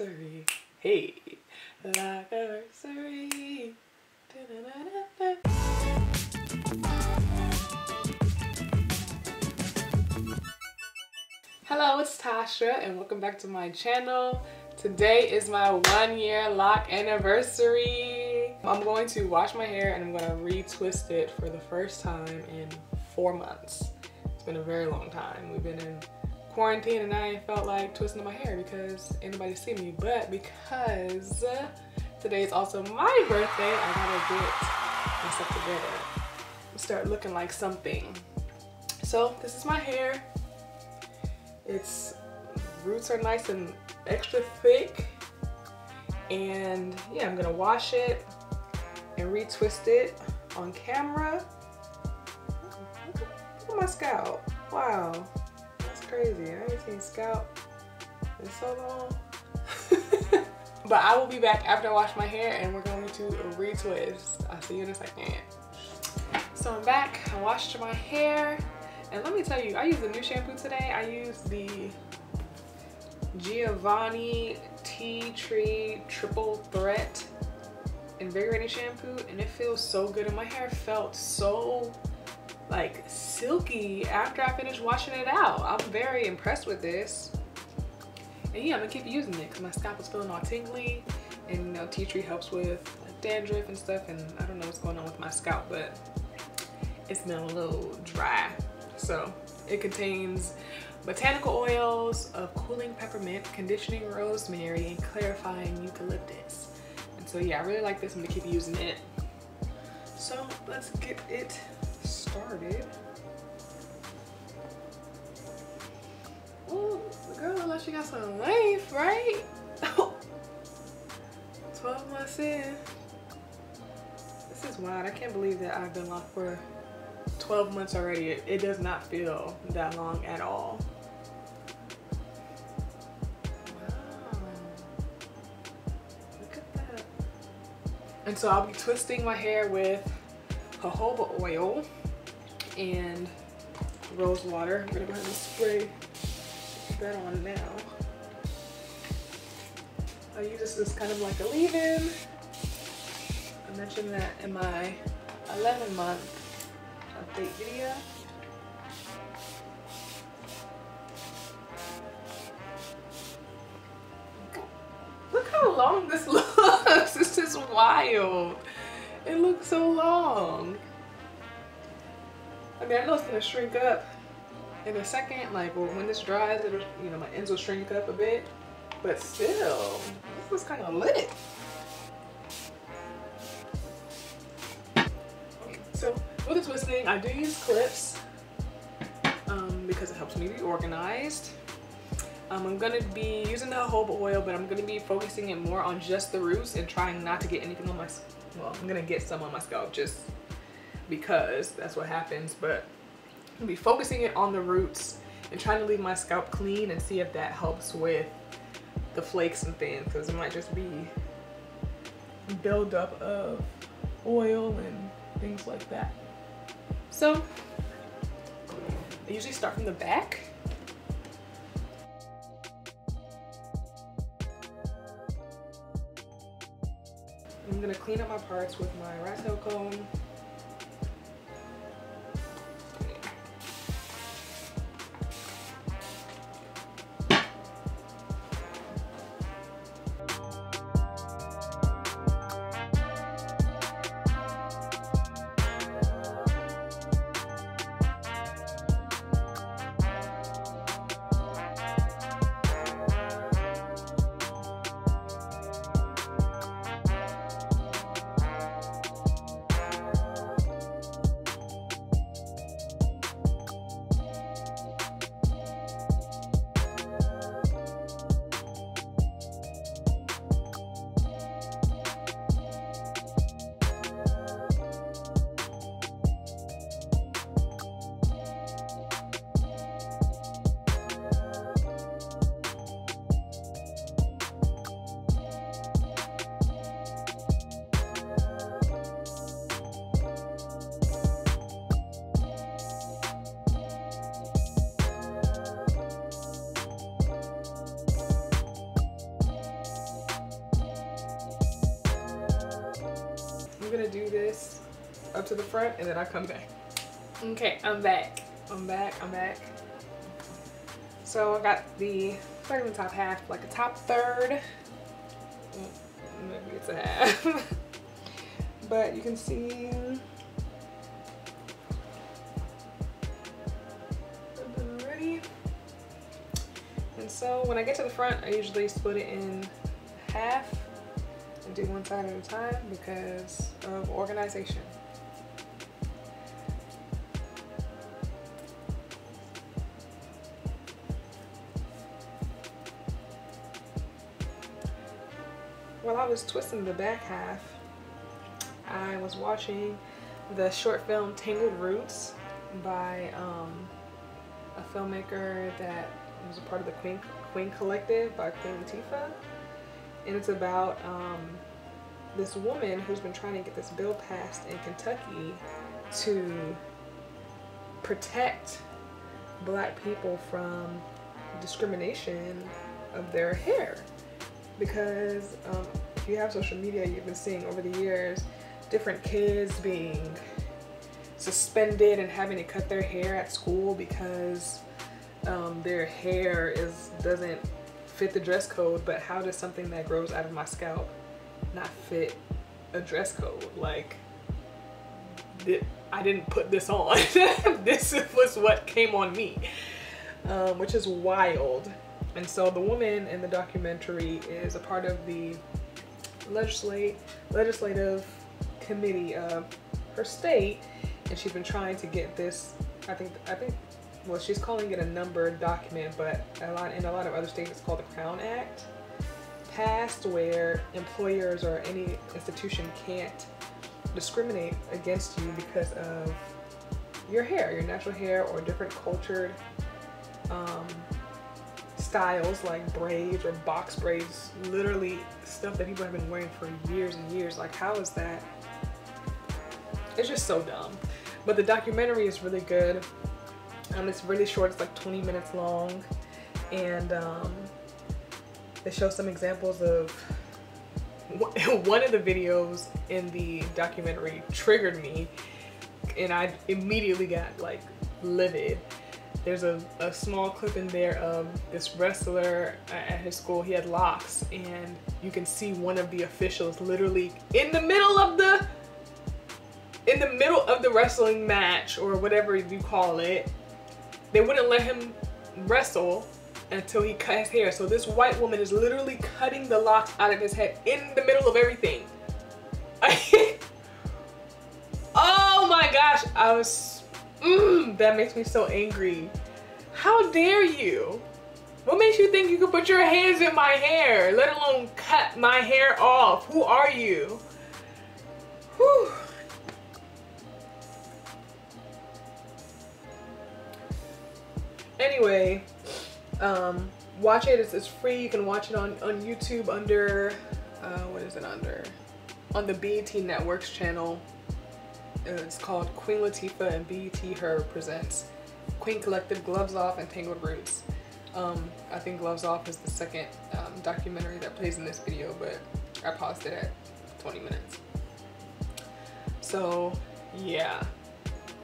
anniversary. Hey, Loc anniversary. Hello, it's Tasha and welcome back to my channel. Today is my 1 year Loc anniversary. I'm going to wash my hair and I'm going to retwist it for the first time in 4 months. It's been a very long time. We've been in quarantine and I ain't felt like twisting my hair because ain't nobody see me, but because today is also my birthday, I gotta get myself together and start looking like something. So this is my hair. Its roots are nice and extra thick, and yeah, I'm gonna wash it and retwist it on camera. Look at my scalp. Wow, that's crazy. I ain't seen scalp in so long. But I will be back after I wash my hair and we're going to retwist. I'll see you in a second. So I'm back. I washed my hair. And let me tell you, I used a new shampoo today. I used the Giovanni Tea Tree Triple Threat Invigorating Shampoo, and it feels so good. And my hair felt so like silky after I finished washing it out. I'm very impressed with this. And yeah, I'm gonna keep using it because my scalp is feeling all tingly, and you know, tea tree helps with like dandruff and stuff. And I don't know what's going on with my scalp, but it's been a little dry. So it contains botanical oils of cooling peppermint, conditioning rosemary, and clarifying eucalyptus. And so yeah, I really like this. I'm gonna keep using it. So let's get it started. Ooh, the girl looks like she got some length, right? 12 months in. This is wild. I can't believe that I've been locked for 12 months already. It does not feel that long at all. Wow. Look at that. And so I'll be twisting my hair with jojoba oil and rose water. I'm gonna go ahead and spray that on now. I use this as kind of like a leave-in. I mentioned that in my 11-month update video. Look how long this looks. This is wild. It looks so long. I mean, I know it's gonna shrink up in a second. Like, well, when this dries, it'll, you know, my ends will shrink up a bit. But still, this was kind of lit. Okay, so with the twisting, I do use clips because it helps me be organized. I'm gonna be using the jojoba oil, but I'm gonna be focusing it more on just the roots and trying not to get anything on my, well, I'm gonna get some on my scalp just because that's what happens, but I'm gonna be focusing it on the roots and trying to leave my scalp clean and see if that helps with the flakes and things, because it might just be buildup of oil and things like that. So I usually start from the back. I'm gonna clean up my parts with my rat tail comb. I'm gonna do this up to the front and then I come back. Okay, I'm back. I'm back. So I got the, not even top half, like a top third. Maybe it's a half. But you can see already. And so when I get to the front, I usually split it in half and do one side at a time because of organization. While I was twisting the back half, I was watching the short film Tangled Roots by a filmmaker that was a part of the Queen Collective by Queen Latifah. And it's about this woman who's been trying to get this bill passed in Kentucky to protect Black people from discrimination of their hair. Because if you have social media, you've been seeing over the years different kids being suspended and having to cut their hair at school because their hair doesn't fit the dress code. But how does something that grows out of my scalp not fit a dress code? Like, I didn't put this on. This was what came on me, which is wild. And so the woman in the documentary is a part of the legislative committee of her state, and she's been trying to get this, I think well, she's calling it a numbered document, but in a lot of other states it's called the Crown Act, passed, where employers or any institution can't discriminate against you because of your hair, your natural hair, or different cultured styles like braids or box braids, literally stuff that people have been wearing for years and years. Like, how is that? It's just so dumb. But the documentary is really good. It's really short, it's like 20 minutes long, and they show some examples of one of the videos in the documentary triggered me, and I immediately got like livid. There's a small clip in there of this wrestler at his school. He had locks, and you can see one of the officials literally in the middle of the wrestling match, or whatever you call it. They wouldn't let him wrestle until he cut his hair. So this white woman is literally cutting the locks out of his head in the middle of everything. Oh my gosh, that makes me so angry. How dare you? What makes you think you could put your hands in my hair, let alone cut my hair off? Who are you? Whew. Anyway, watch it. It's free. You can watch it on YouTube under, what is it under? On the BET Networks channel. It's called Queen Latifah and BET Her presents Queen Collective, Gloves Off, and Tangled Roots. I think Gloves Off is the second documentary that plays in this video, but I paused it at 20 minutes. So yeah,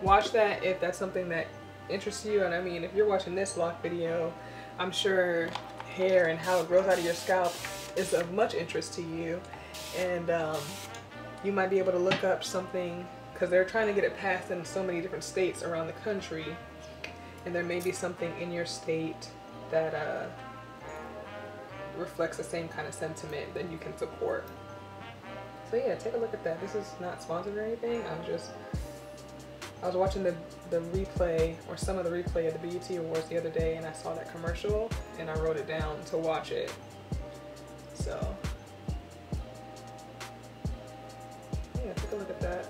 watch that if that's something that interests you. And I mean, if you're watching this lock video, I'm sure hair and how it grows out of your scalp is of much interest to you, and you might be able to look up something, because they're trying to get it passed in so many different states around the country, and there may be something in your state that reflects the same kind of sentiment that you can support. So yeah, take a look at that. This is not sponsored or anything. I was watching the replay, or some of the replay of the BET Awards the other day, and I saw that commercial and I wrote it down to watch it. So yeah, take a look at that.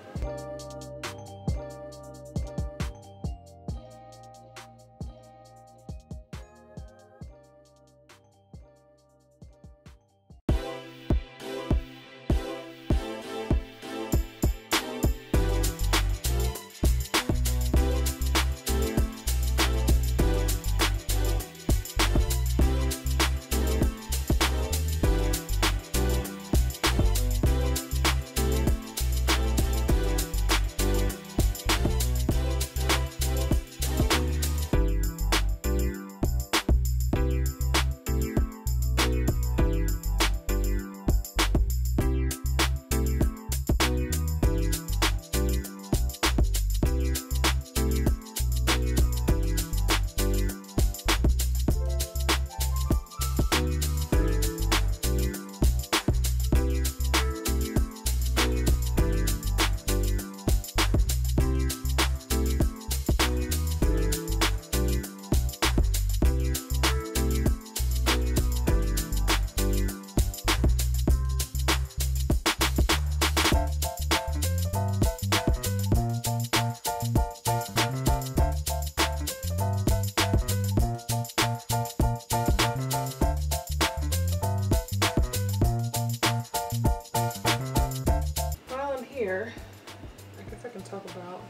talk about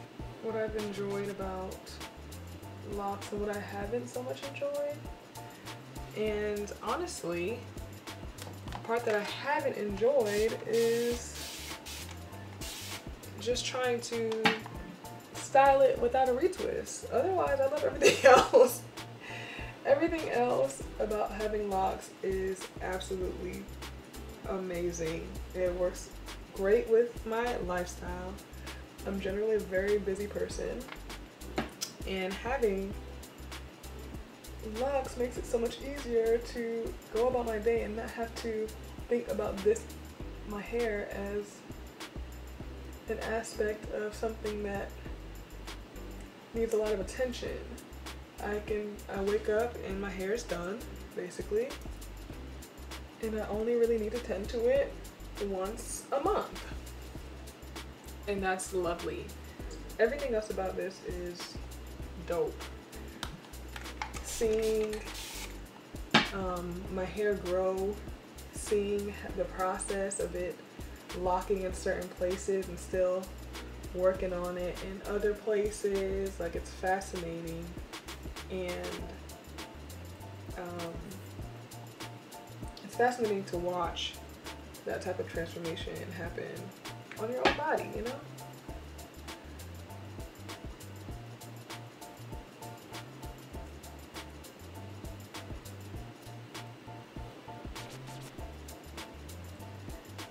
what I've enjoyed about locks and what I haven't so much enjoyed. And honestly, the part that I haven't enjoyed is just trying to style it without a retwist. Otherwise, I love everything else. Everything else about having locks is absolutely amazing. It works great with my lifestyle. I'm generally a very busy person, and having locks makes it so much easier to go about my day and not have to think about my hair as an aspect of something that needs a lot of attention. I wake up and my hair is done, basically, and I only really need to tend to it once a month, and that's lovely. Everything else about this is dope. Seeing my hair grow, seeing the process of it locking in certain places and still working on it in other places, like, it's fascinating. And it's fascinating to watch that type of transformation happen on your own body, you know?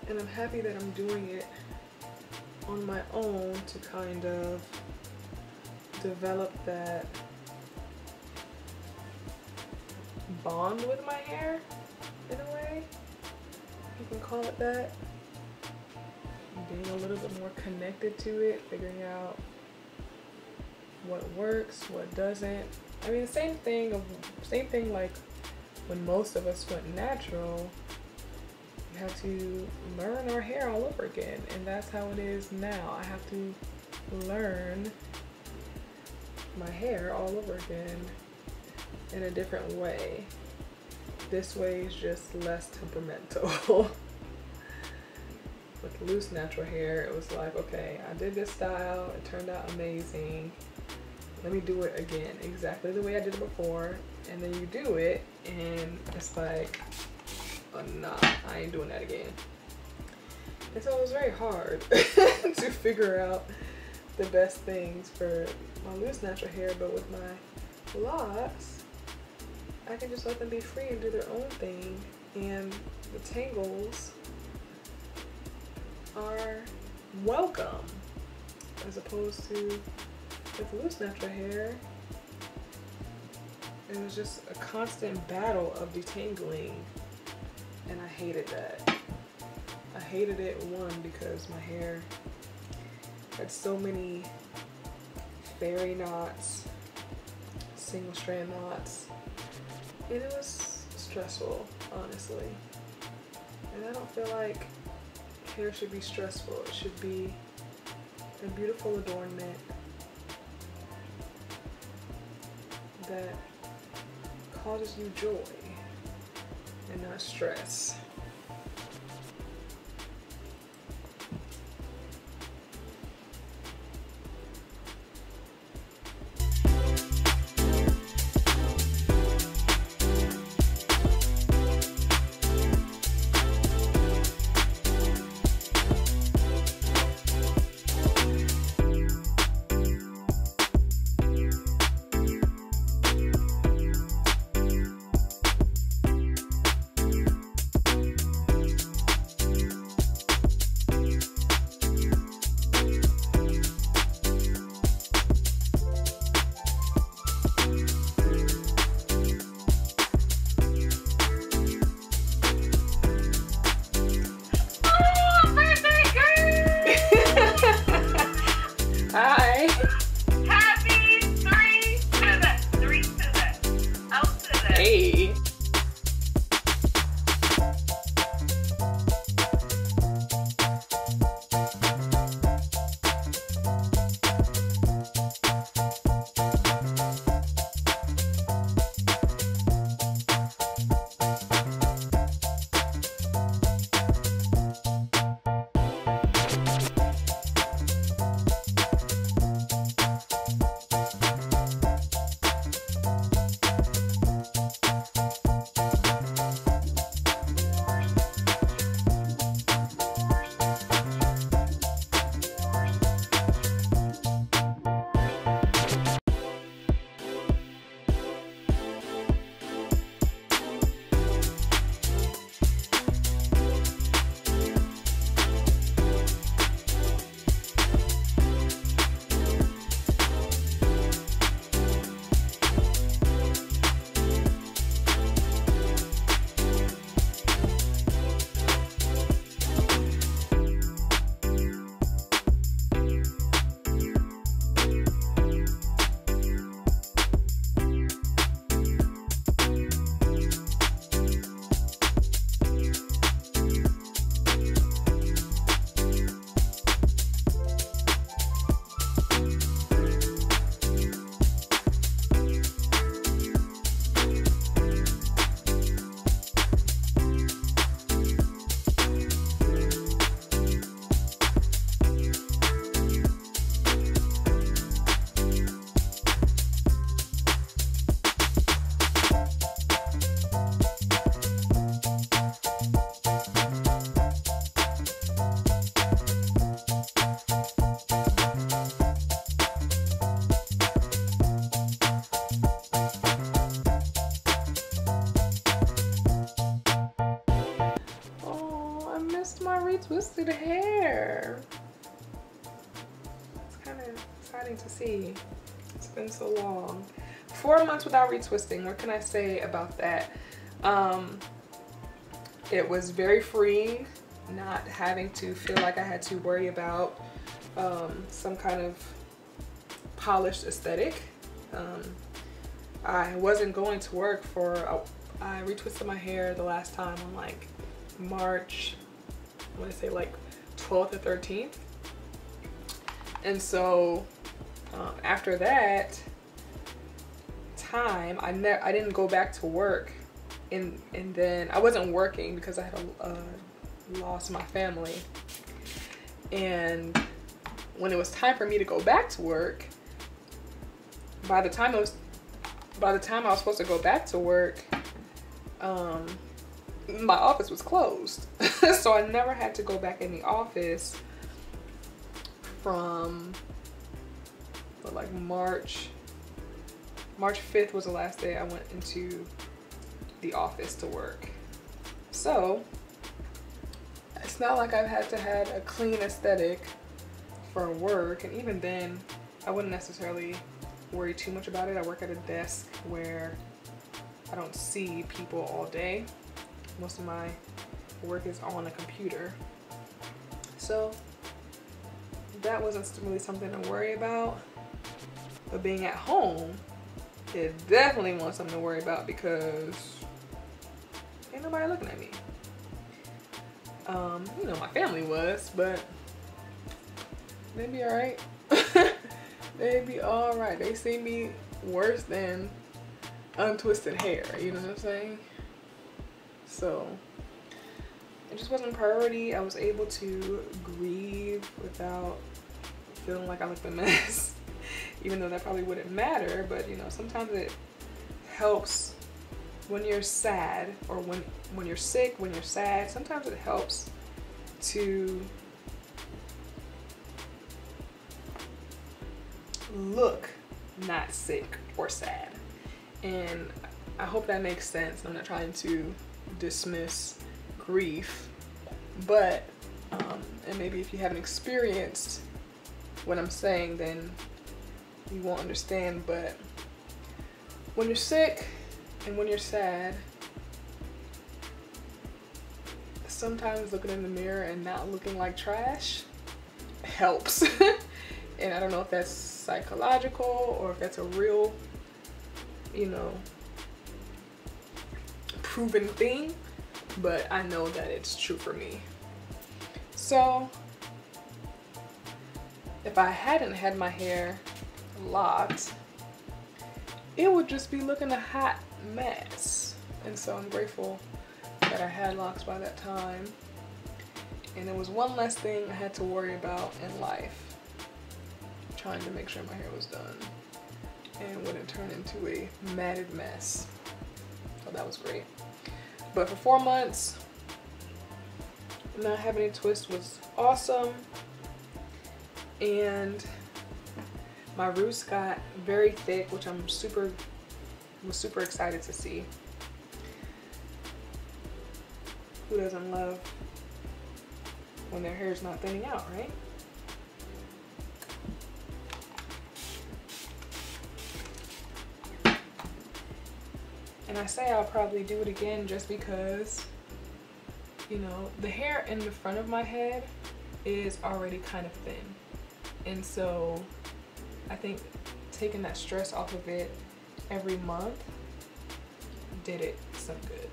And I'm happy that I'm doing it on my own to kind of develop that bond with my hair, in a way, you can call it that. Being a little bit more connected to it, figuring out what works, what doesn't. I mean, same thing like when most of us went natural, we have to learn our hair all over again, and that's how it is now. I have to learn my hair all over again in a different way. This way is just less temperamental. With loose natural hair, it was like, okay, I did this style, it turned out amazing, let me do it again exactly the way I did it before. And then you do it and it's like, oh, nah, I ain't doing that again. And so it was very hard to figure out the best things for my loose natural hair, but with my locks, I can just let them be free and do their own thing, and the tangles are welcome, as opposed to with loose natural hair, it was just a constant battle of detangling, and I hated that. I hated it, one, because my hair had so many fairy knots, single strand knots, and it was stressful, honestly. And I don't feel like hair should be stressful. It should be a beautiful adornment that causes you joy and not stress. twisted hair. It's kind of exciting to see. It's been so long. 4 months without retwisting. What can I say about that? It was very freeing, not having to feel like I had to worry about some kind of polished aesthetic. I wasn't going to work for, I retwisted my hair the last time on like March, I want to say like 12th or 13th. And so after that time, I didn't go back to work, and then I wasn't working because I had lost my family. And when it was time for me to go back to work, by the time I was supposed to go back to work, my office was closed. So I never had to go back in the office from like March 5th was the last day I went into the office to work. So it's not like I've had to have a clean aesthetic for work, and even then I wouldn't necessarily worry too much about it. I work at a desk where I don't see people all day. Most of my work is on a computer, so that wasn't really something to worry about. But being at home, it definitely was something to worry about because ain't nobody looking at me. You know, my family was, but they'd be all right. They'd be all right. They see me worse than untwisted hair, you know what I'm saying? So it just wasn't a priority. I was able to grieve without feeling like I looked a mess. Even though that probably wouldn't matter, but you know, sometimes it helps when you're sad, or when you're sick, when you're sad, sometimes it helps to look not sick or sad. And I hope that makes sense. I'm not trying to dismiss grief, but and maybe if you haven't experienced what I'm saying, then you won't understand. But when you're sick and when you're sad, sometimes looking in the mirror and not looking like trash helps. And I don't know if that's psychological or if that's a real, you know, proven thing, but I know that it's true for me. So if I hadn't had my hair locked, it would just be looking a hot mess. And so I'm grateful that I had locks by that time, and it was one less thing I had to worry about in life, trying to make sure my hair was done and wouldn't turn into a matted mess. So that was great. But for 4 months, not having a twist was awesome. And my roots got very thick, which was super excited to see. Who doesn't love when their hair is not thinning out, right? And I say I'll probably do it again just because, you know, the hair in the front of my head is already kind of thin. And so I think taking that stress off of it every month did it some good.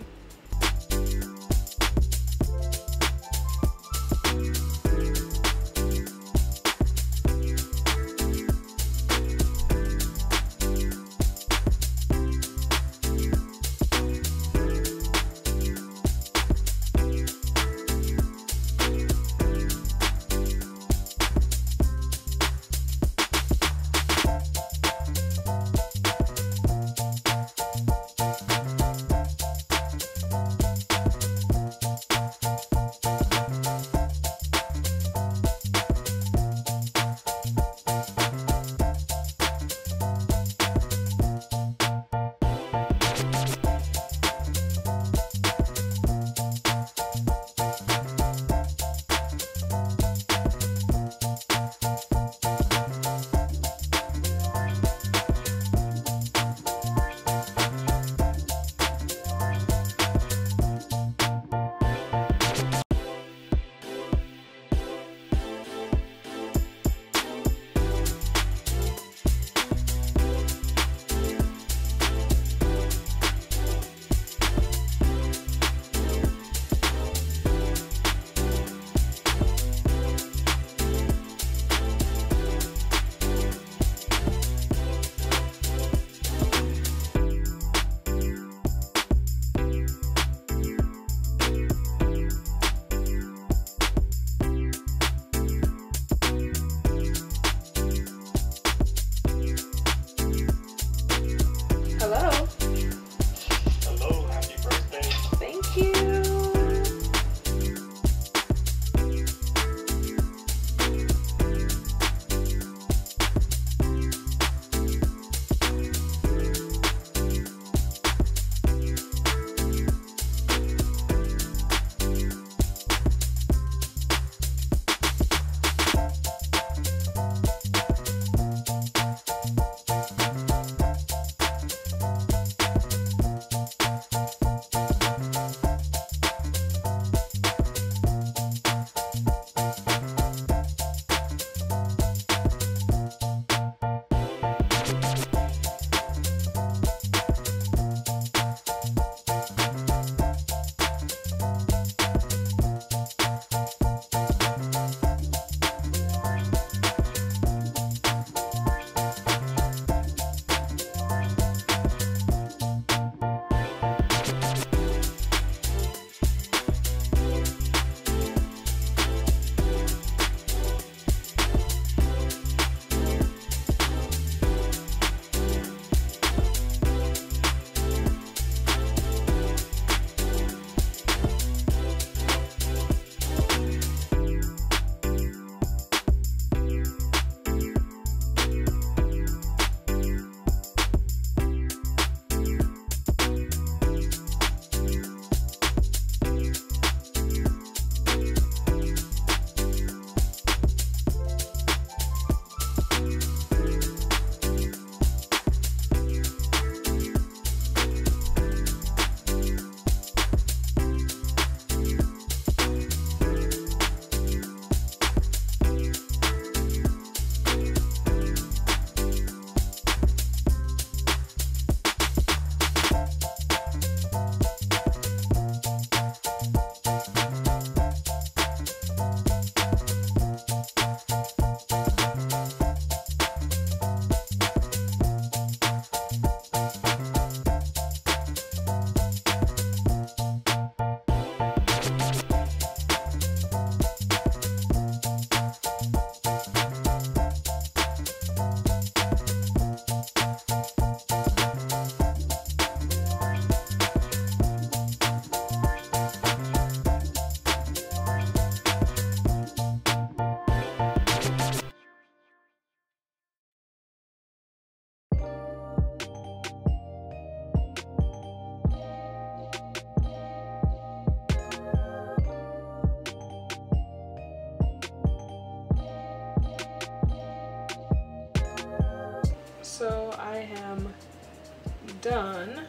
done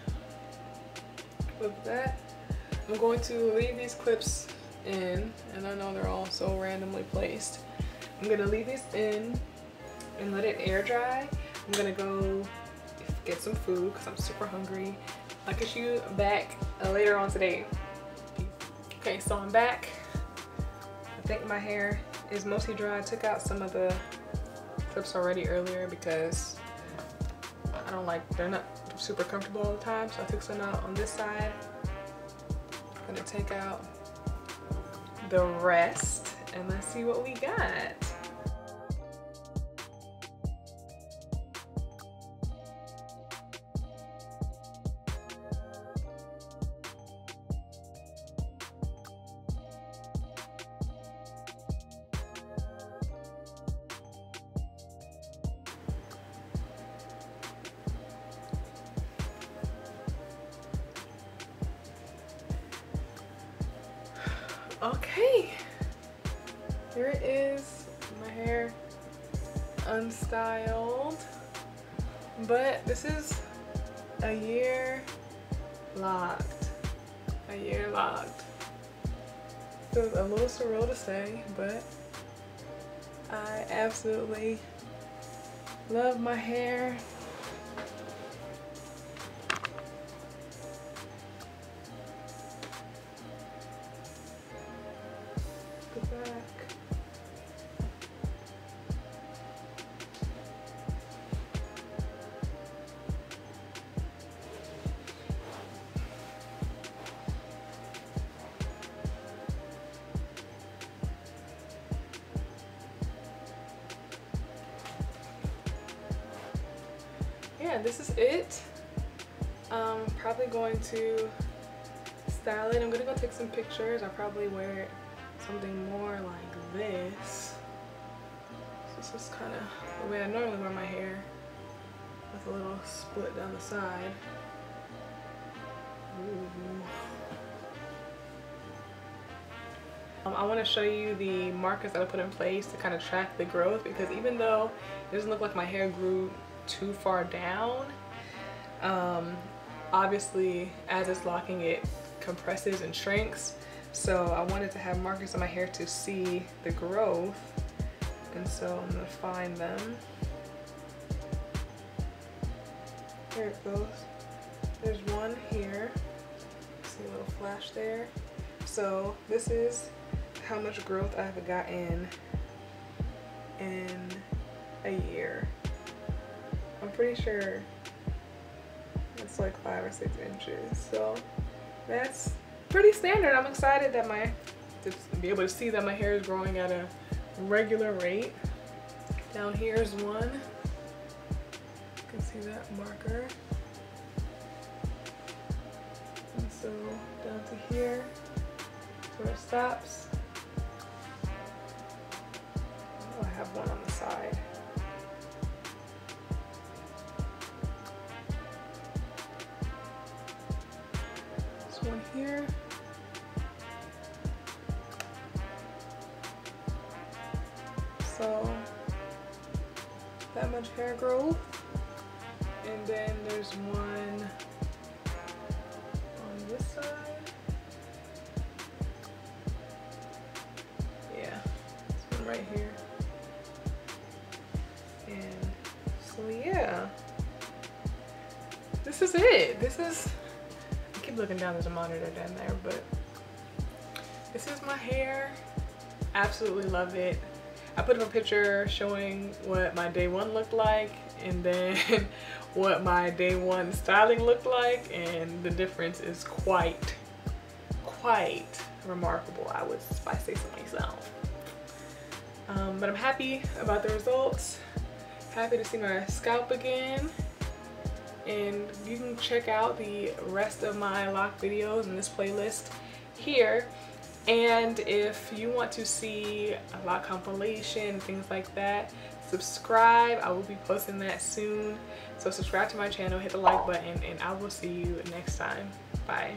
with that, I'm going to leave these clips in, and I know they're all so randomly placed. I'm gonna leave these in and let it air dry. I'm gonna go get some food because I'm super hungry. I'll get you back later on today. Okay, so I'm back. I think my hair is mostly dry. I took out some of the clips already earlier because I don't like, they're not super comfortable all the time, so I took some out on this side. I'm gonna take out the rest and let's see what we got. Okay, here it is, my hair unstyled, but this is a year locked, a year locked. Feels a little surreal to say, but I absolutely love my hair. Yeah, this is it. I'm probably going to style it. I'm gonna go take some pictures. I'll probably wear something more like this. So this is kind of the way I normally wear my hair, with a little split down the side. I want to show you the markers that I put in place to kind of track the growth, because even though it doesn't look like my hair grew too far down, obviously as it's locking, it compresses and shrinks. So I wanted to have markers on my hair to see the growth, and so I'm gonna find them. Here it goes. There's one here. See a little flash there. So this is how much growth I've gotten in a year. I'm pretty sure it's like 5 or 6 inches. So that's pretty standard. I'm excited that to be able to see that my hair is growing at a regular rate. Down here is one. You can see that marker. And so down to here, where it stops. Oh, I have one on the side. This one here. So that much hair growth. And then there's one on this side. Yeah, this one right here. And so yeah, this is it. This is, I keep looking down, there's a monitor down there, but this is my hair. Absolutely love it. I put up a picture showing what my day one looked like, and then what my day one styling looked like, and the difference is quite remarkable, if I say so myself. But I'm happy about the results. Happy to see my scalp again. And you can check out the rest of my lock videos in this playlist here. And if you want to see a lock compilation, things like that, subscribe. I will be posting that soon. So subscribe to my channel, hit the like button, and I will see you next time. Bye.